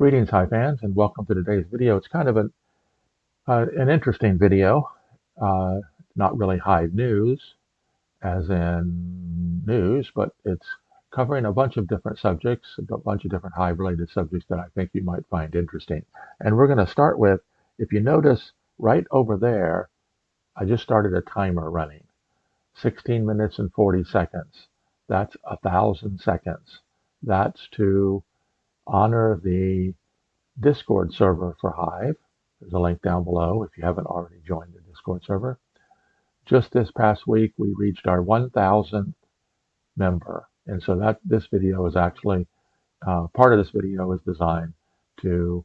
Greetings, Hive fans, and welcome to today's video. It's kind of an interesting video, uh, not really Hive news, as in news, but it's covering a bunch of different subjects, a bunch of different Hive-related subjects that I think you might find interesting. And we're going to start with, if you notice right over there, I just started a timer running, 16 minutes and 40 seconds. That's 1,000 seconds. That's to honor the Discord server for Hive. There's a link down below if you haven't already joined the Discord server. Just this past week, we reached our 1,000th member. And so this video is actually, part of this video is designed to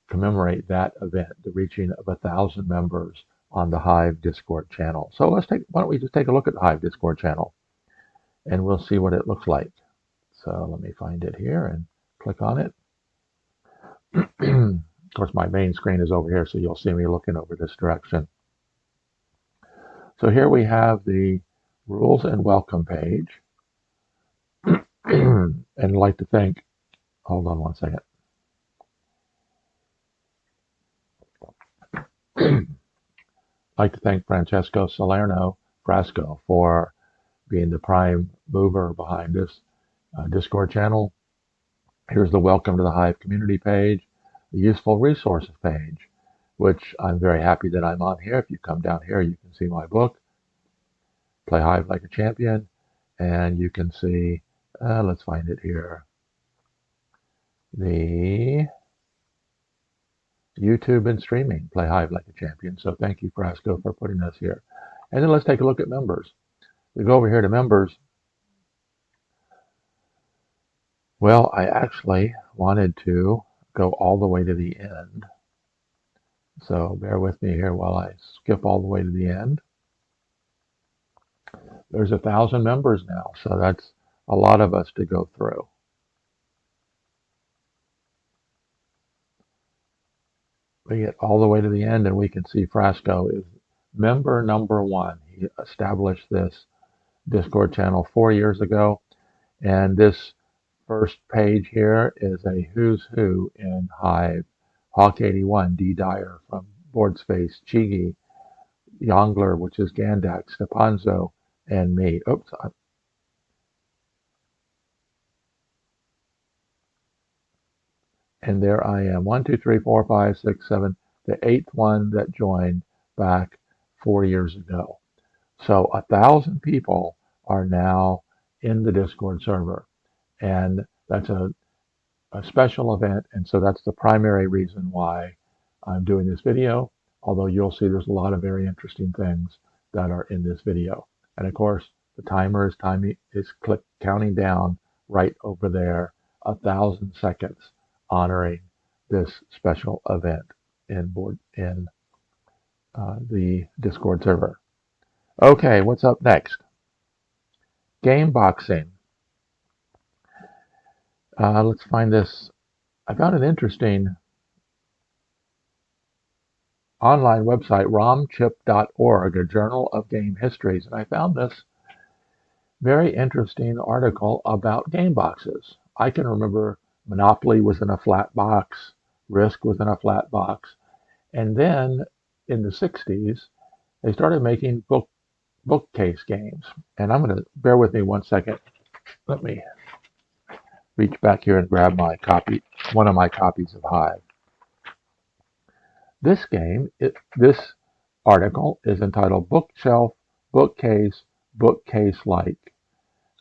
commemorate that event, the reaching of 1,000 members on the Hive Discord channel. So why don't we just take a look at the Hive Discord channel and we'll see what it looks like. So let me find it here and click on it. Of course, my main screen is over here, so you'll see me looking over this direction. So here we have the rules and welcome page. And I'd like to thank, hold on one second. I'd like to thank Francesco Salerno Frasco for being the prime mover behind this Discord channel. Here's the welcome to the Hive community page, the useful resources page, which I'm very happy that I'm on here. If you come down here, you can see my book, Play Hive Like a Champion, and you can see, let's find it here, the YouTube and streaming, Play Hive Like a Champion. So thank you, Frasco, for putting us here. And then let's take a look at members. We go over here to members. Well, I actually wanted to go all the way to the end. So bear with me here while I skip all the way to the end. There's 1,000 members now, so that's a lot of us to go through. We get all the way to the end and we can see Frasco is member number 1. He established this Discord channel 4 years ago, and this first page here is a who's who in Hive. Hawk81, D. Dyer from Boardspace, Chigi, Yongler, which is Gandak, Stepanzo, and me. Oops. And there I am. 1, 2, 3, 4, 5, 6, 7, the 8th one that joined back 4 years ago. So 1,000 people are now in the Discord server. And that's a special event, and so that's the primary reason why I'm doing this video, although you'll see there's a lot of very interesting things that are in this video. And of course, the timer is counting down right over there, 1,000 seconds, honoring this special event in the Discord server. Okay, what's up next? Game boxing. Let's find this. I found an interesting online website, romchip.org, a journal of game histories. And I found this very interesting article about game boxes. I can remember Monopoly was in a flat box, Risk was in a flat box. And then in the 60s, they started making bookcase games. And I'm going to, bear with me one second. Let me reach back here and grab my copy, one of my copies of Hive. This article is entitled Bookshelf, Bookcase, Bookcase-like,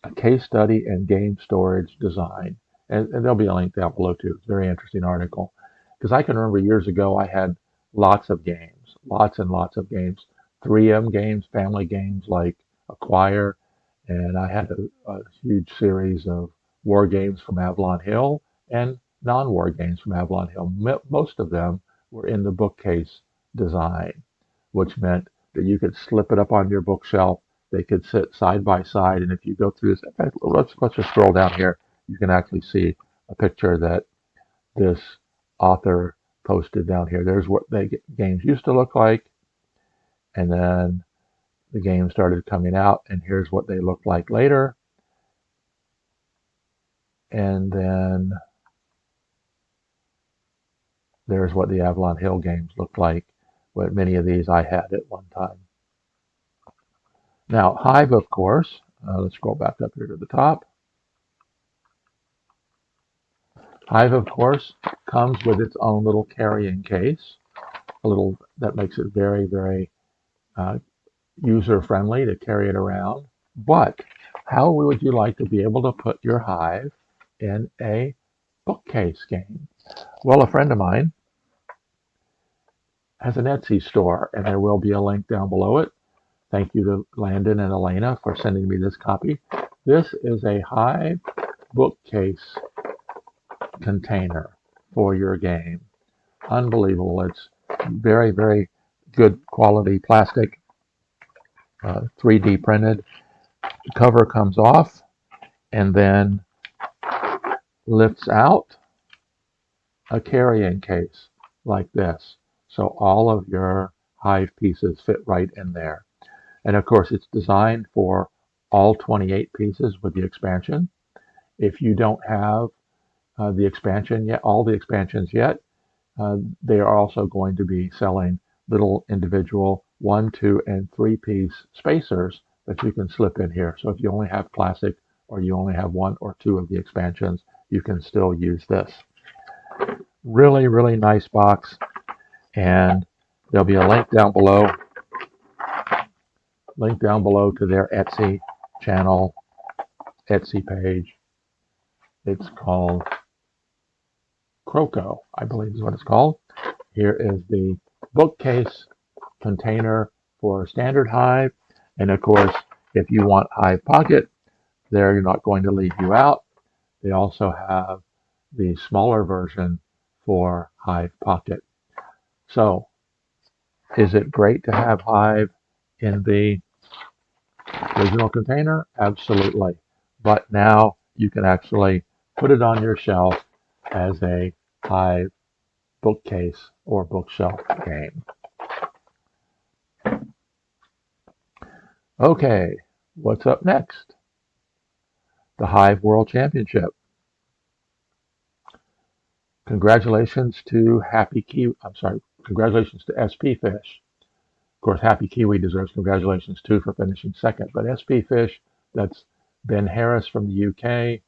a case study in game storage design. And there'll be a link down below too. It's a very interesting article. Because I can remember years ago I had lots of games, lots and lots of games, 3M games, family games like Acquire, and I had a huge series of war games from Avalon Hill and non-war games from Avalon Hill. Most of them were in the bookcase design, which meant that you could slip it up on your bookshelf. They could sit side by side, and if you go through this, in fact, let's just scroll down here. You can actually see a picture that this author posted down here. There's what the games used to look like, and then the games started coming out, and here's what they looked like later. And then There's what the Avalon Hill games looked like. What many of these I had at one time. Now, Hive, of course, let's scroll back up here to the top. Hive, of course, comes with its own little carrying case, a little that makes it very, very uh, user-friendly to carry it around. But how would you like to be able to put your Hive in a bookcase game? Well, a friend of mine has an Etsy store, and there will be a link down below it. Thank you to Landon and Elena for sending me this copy. This is a Hive bookcase container for your game. Unbelievable. It's very, very good quality plastic, 3D printed. The cover comes off and then lifts out a carrying case like this. So all of your Hive pieces fit right in there. And of course, it's designed for all 28 pieces with the expansion. If you don't have the expansion yet, all the expansions yet, they are also going to be selling little individual 1, 2, and 3 piece spacers that you can slip in here. So if you only have classic or you only have 1 or 2 of the expansions, you can still use this. Really, really nice box. And there'll be a link down below to their Etsy channel, Etsy page. It's called Croco, I believe is what it's called. Here is the bookcase container for standard Hive. And of course, if you want Hive Pocket, they're not going to leave you out. They also have the smaller version for Hive Pocket. So, is it great to have Hive in the original container? Absolutely. But now you can actually put it on your shelf as a Hive bookcase or bookshelf game. Okay, what's up next? The Hive World Championship. Congratulations to congratulations to SP Fish. Of course, Happy Kiwi deserves congratulations too for finishing second. But SP Fish, that's Ben Harris from the UK,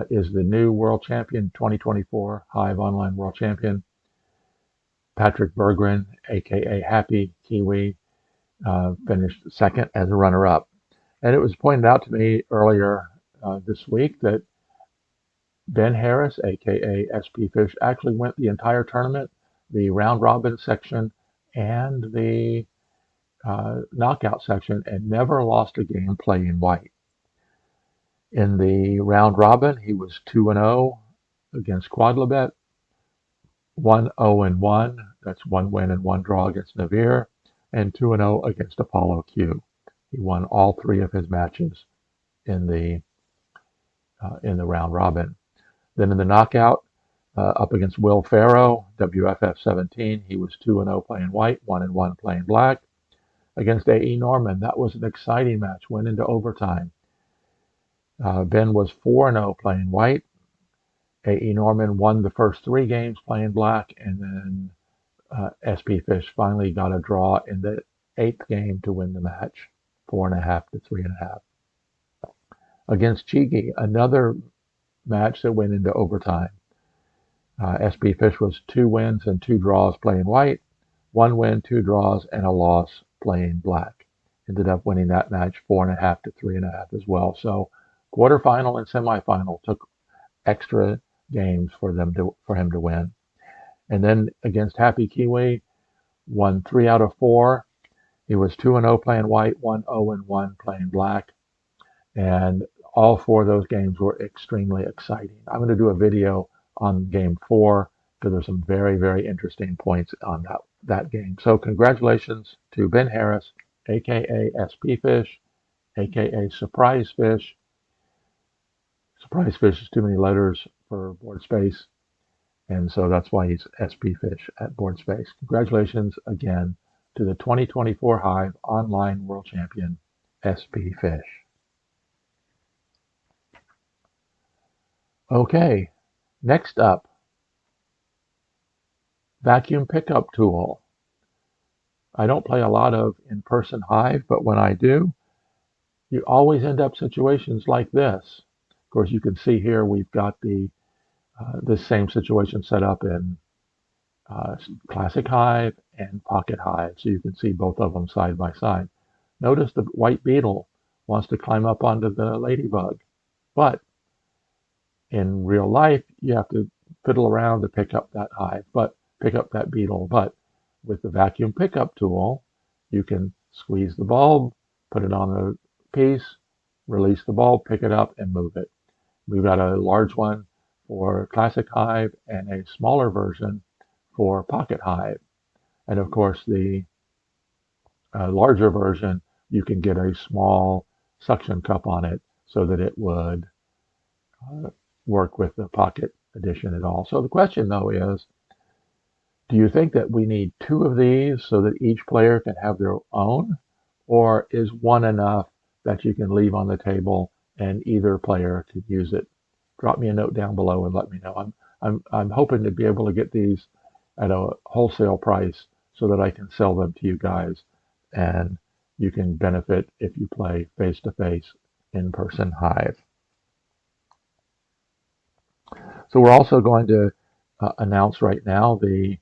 is the new world champion, 2024 Hive Online World Champion. Patrick Berggren, aka Happy Kiwi, finished second as a runner-up. And it was pointed out to me earlier this week that Ben Harris, aka SP Fish, actually went the entire tournament, the round robin section, and the knockout section, and never lost a game playing white. In the round robin, he was 2-0 against Quadlibet, 1-0-1, that's 1 win and 1 draw against Navir, and 2-0 against Apollo Q. He won all 3 of his matches in the round robin. Then in the knockout, up against Will Farrow, WFF 17, he was 2-0 playing white, 1-1 playing black. Against A.E. Norman, that was an exciting match, went into overtime. Ben was 4-0 playing white. A.E. Norman won the first 3 games playing black, and then SP Fish finally got a draw in the 8th game to win the match, 4.5 to 3.5. Against Chigi, another match that went into overtime. SP Fish was 2 wins and 2 draws playing white, 1 win, 2 draws, and a loss playing black. Ended up winning that match 4.5 to 3.5 as well. So quarterfinal and semifinal took extra games for him to win. And then against Happy Kiwi, won 3 out of 4. He was 2-0 playing white, 1-0-1 playing black. And all 4 of those games were extremely exciting. I'm going to do a video on game 4 because there's some very, very interesting points on that game. So congratulations to Ben Harris, aka SP Fish, aka Surprise Fish. Surprise Fish is too many letters for Board Space, and so that's why he's SP Fish at Board Space. Congratulations again to the 2024 Hive Online World Champion, SP Fish. Okay, next up, Vacuum pickup tool. I don't play a lot of in-person Hive, but when I do, you always end up situations like this. Of course, you can see here we've got this same situation set up in Classic Hive and Pocket Hive, so you can see both of them side by side. Notice the white beetle wants to climb up onto the ladybug, but in real life, you have to fiddle around to pick up that hive, but pick up that beetle. But with the vacuum pickup tool, you can squeeze the bulb, put it on the piece, release the bulb, pick it up, and move it. We've got a large one for Classic Hive and a smaller version for Pocket Hive. And of course, the larger version, you can get a small suction cup on it so that it would work with the Pocket Edition at all. So the question, though, is do you think that we need two of these so that each player can have their own? Or is one enough that you can leave on the table and either player can use it? Drop me a note down below and let me know. I'm hoping to be able to get these at a wholesale price so that I can sell them to you guys and you can benefit if you play face-to-face in-person Hive. So we're also going to announce right now in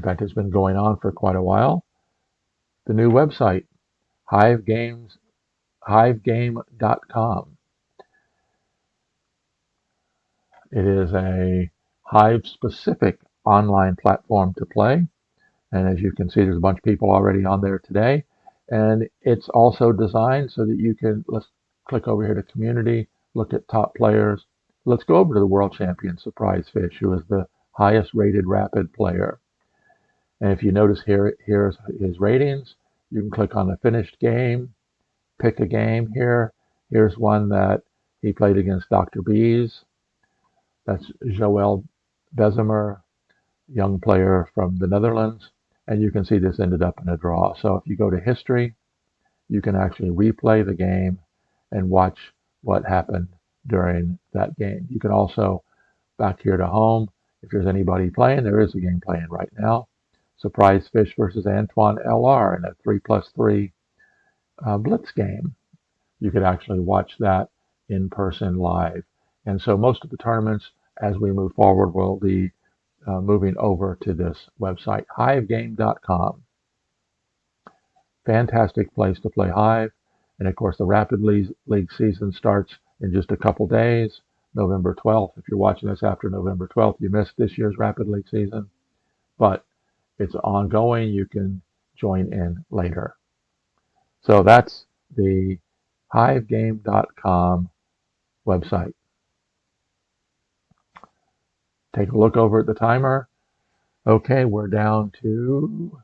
fact, it's been going on for quite a while, the new website, hivegame.com. It is a Hive-specific online platform to play. And as you can see, there's a bunch of people already on there today. And it's also designed so that you can, let's click over here to community, look at top players. Let's go over to the world champion, Surprise Fish, who is the highest rated rapid player. And if you notice here, here's his ratings. You can click on the finished game, pick a game here. Here's one that he played against Dr. Bees. That's Joël Bezemer, young player from the Netherlands. And you can see this ended up in a draw. So if you go to history, you can actually replay the game and watch what happened during that game. You can also, back here to home, if there's anybody playing, there is a game playing right now. Surprise Fish versus Antoine LR in a 3+3 blitz game. You could actually watch that in person live. And so most of the tournaments, as we move forward, will be moving over to this website, hivegame.com. Fantastic place to play Hive. And of course, the Rapid League season starts in just a couple days, November 12th. If you're watching this after November 12th, you missed this year's Rapid League season. But it's ongoing. You can join in later. So that's the hivegame.com website. Take a look over at the timer. Okay, we're down to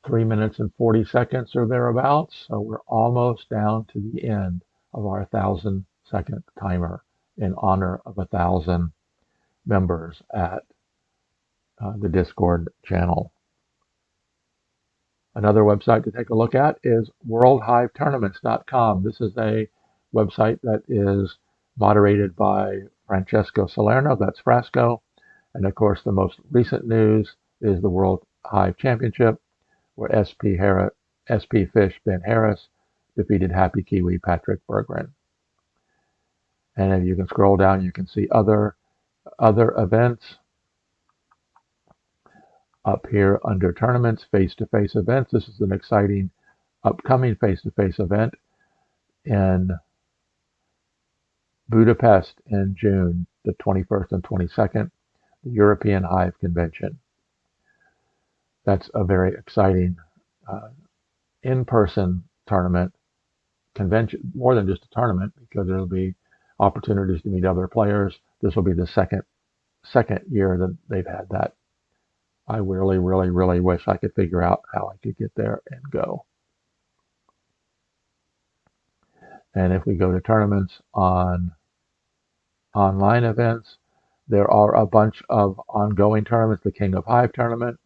3 minutes and 40 seconds or thereabouts. So we're almost down to the end of our 1,000-second timer in honor of 1,000 members at the Discord channel. Another website to take a look at is worldhivetournaments.com. This is a website that is moderated by Francesco Salerno, that's Frasco. And of course, the most recent news is the World Hive Championship, where SP Fish Ben Harris defeated Happy Kiwi Patrick Berggren. And if you can scroll down, you can see other events. Up here under tournaments, face-to-face events. This is an exciting upcoming face-to-face event in Budapest in June, the 21st and 22nd, the European Hive Convention. That's a very exciting in-person tournament convention, more than just a tournament, because there'll be opportunities to meet other players. This will be the second year that they've had that. I really, really, really wish I could figure out how I could get there and go. And if we go to tournaments on online events, there are a bunch of ongoing tournaments. The King of Hive tournament,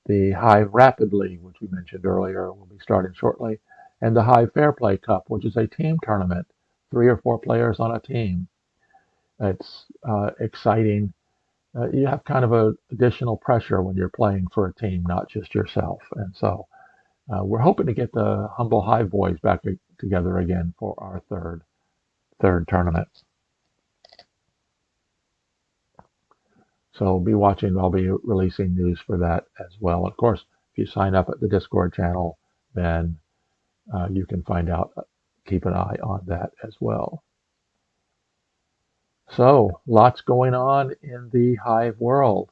the Hive Rapid League, which we mentioned earlier, will be starting shortly, and the Hive Fair Play Cup, which is a team tournament, 3 or 4 players on a team. It's exciting you have kind of a additional pressure when you're playing for a team, not just yourself. And so we're hoping to get the Humble Hive Boys back together again for our third tournament. So be watching. I'll be releasing news for that as well. Of course, if you sign up at the Discord channel, then you can find out, keep an eye on that as well. So lots going on in the Hive world.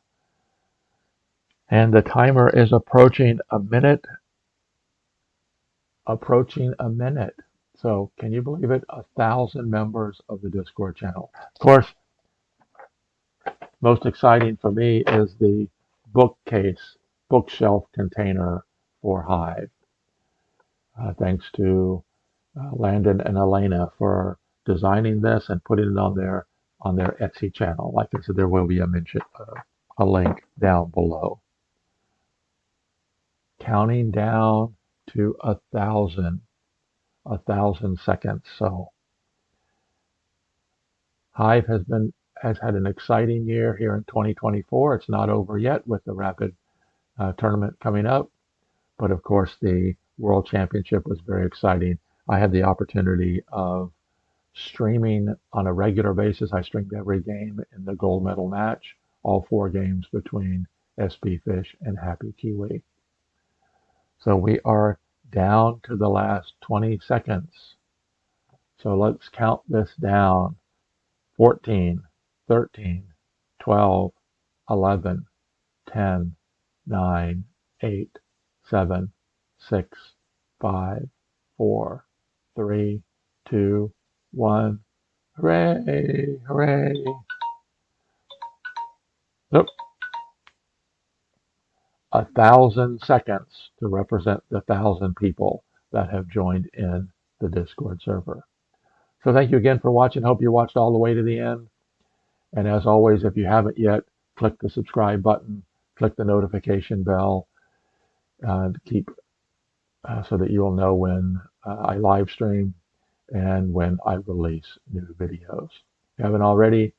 And the timer is approaching a minute. So can you believe it? 1,000 members of the Discord channel. Of course, most exciting for me is the bookcase, bookshelf container for Hive. Thanks to Landon and Elena for designing this and putting it on their Etsy channel. Like I said, there will be a link down below. Counting down to 1,000 seconds. So Hive has had an exciting year here in 2024. It's not over yet with the Rapid tournament coming up, but of course the World Championship was very exciting. I had the opportunity of streaming on a regular basis. I streamed every game in the gold medal match, all 4 games between SB Fish and Happy Kiwi. So we are down to the last 20 seconds. So let's count this down. 14, 13, 12, 11, 10, 9, 8, 7, 6, 5, 4, 3, 2, 1. Hooray! Hooray! Nope. 1,000 seconds to represent the 1,000 people that have joined in the Discord server. So thank you again for watching. Hope you watched all the way to the end. And as always, if you haven't yet, click the subscribe button, click the notification bell to keep so that you'll know when I live stream and when I release new videos. If you haven't already,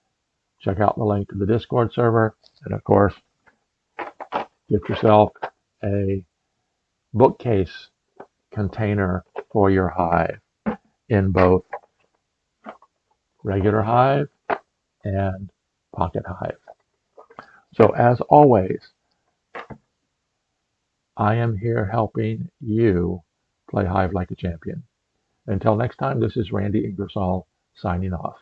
check out the link to the Discord server. And of course, get yourself a bookcase container for your Hive in both regular Hive and Pocket Hive. So as always, I am here helping you play Hive like a champion. Until next time, this is Randy Ingersoll signing off.